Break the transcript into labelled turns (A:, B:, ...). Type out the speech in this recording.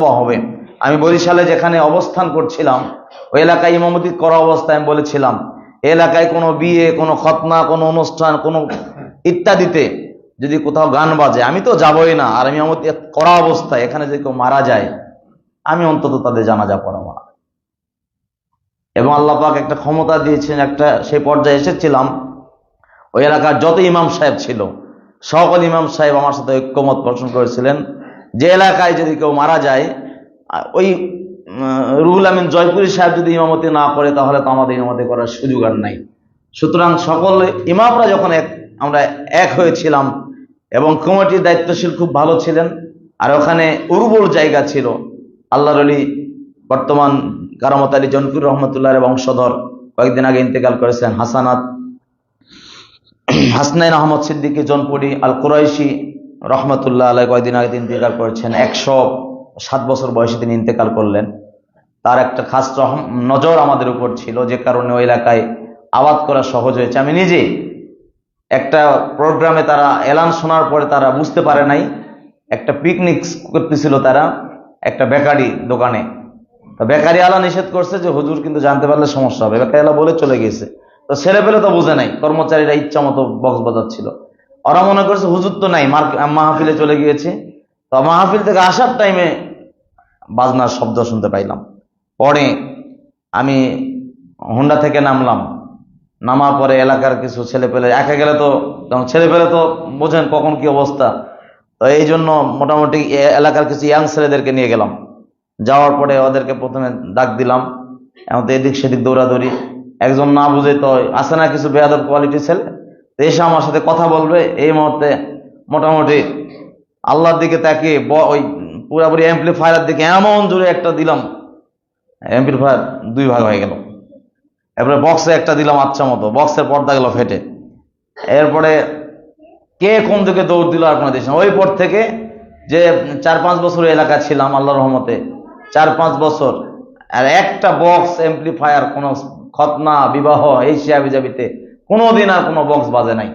A: হবে। আমি বরিশালে যেখানে অবস্থান করছিলাম ওই এলাকায় ইমামতি করা অবস্থায় আমি বলেছিলাম, এলাকায় কোনো বিয়ে, কোনো খতনা, কোনো অনুষ্ঠান, কোনো ইত্যাদিতে যদি কোথাও গান বাজে আমি তো যাবই না, আর আমি ইমামতি করা অবস্থায় এখানে যদি কেউ মারা যায় আমি অন্তত তাদের জানাজা পড়াবো না। এবং আল্লাহ পাক একটা ক্ষমতা দিয়েছেন, একটা সেই পর্যায়ে এসেছিলাম ওই এলাকার যত ইমাম সাহেব ছিল সকল ইমাম সাহেব আমার সাথে ঐক্যমত পোষণ করেছিলেন যে এলাকায় যদি কেউ মারা যায় ওই রুহুল আমিন জয়পুরি সাহেব যদি ইমামতি না করে তাহলে তো আমাদের ইমামতি করার সুযোগ আর নাই। সুতরাং সকল ইমামরা যখন আমরা এক হয়েছিলাম এবং কমিটির দায়িত্বশীল খুব ভালো ছিলেন, আর ওখানে উর্বর জায়গা ছিল। আল্লাহর ওলি বর্তমান কারামত আলী জনপুর রহমতুল্লাহের বংশধর কয়েকদিন আগে ইন্তেকাল করেছেন হাসনাইন আহমদ সিদ্দিকী জনপুরি আল কুরাইশি রহমতুল্লাহ আলাই কয়েকদিন আগে ইন্তেকাল করেছেন। 107 বছর বয়সে তিনি ইন্তেকাল করলেন। তার একটা খাস নজর আমাদের উপর ছিল, যে কারণে ওই এলাকায় আবাদ করা সহজ হয়েছে। আমি নিজে একটা প্রোগ্রামে তারা এলান শোনার পরে তারা বুঝতে পারে নাই, একটা পিকনিক করতেছিল তারা একটা বেকারি দোকানে। তো বেকারি আলা নিষেধ করছে যে হুজুর কিন্তু জানতে পারলে সমস্যা হবে, বেকারি আলা বলে চলে গেছে। তো ছেলে পেলে তো বুঝে নাই, কর্মচারীরা ইচ্ছা মতো বক্স বাজাচ্ছিল। ওরা মনে করছে হুজুর তো নাই, মাহফিলে চলে গিয়েছে। তো মাহফিল থেকে আসার টাইমে বাজনার শব্দ শুনতে পাইলাম। পরে আমি হোন্ডা থেকে নামলাম, নামার পরে এলাকার কিছু ছেলে পেলে, একা গেলে তো ছেলে পেলে তো বোঝেন কখন কি অবস্থা, তো এই জন্য মোটামুটি এলাকার কিছু ইয়াং ছেলেদেরকে নিয়ে গেলাম। যাওয়ার পরে ওদেরকে প্রথমে ডাক দিলাম, এমন তো এদিক সেদিক দৌড়াদৌড়ি। একজন না বুঝে তো আসে না কিছু বেয়াদব কোয়ালিটি ছেলে, এসে আমার সাথে কথা বলবে। এই মুহূর্তে মোটামুটি আল্লাহর দিকে তাকিয়ে ওই পুরাপুরি অ্যাম্পলিফায়ারের দিকে এমন জোরে একটা দিলাম, অ্যাম্পলিফায়ার 2 ভাগ হয়ে গেল। এরপরে বক্সে একটা দিলাম আচ্ছা মতো, বক্সের পর্দা গেল ফেটে। এরপরে কে কোন দিকে দৌড় দিল আর কোনো দিন। ওই পর থেকে যে 4-5 বছর এলাকা ছিলাম আল্লাহর রহমতে, 4-5 বছর, আর একটা বক্স অ্যাম্পলিফায়ার কোনো খতনা বিবাহ এই শিয়া বিজাবিতে কোনোদিন আর কোনো বক্স বাজে নাই।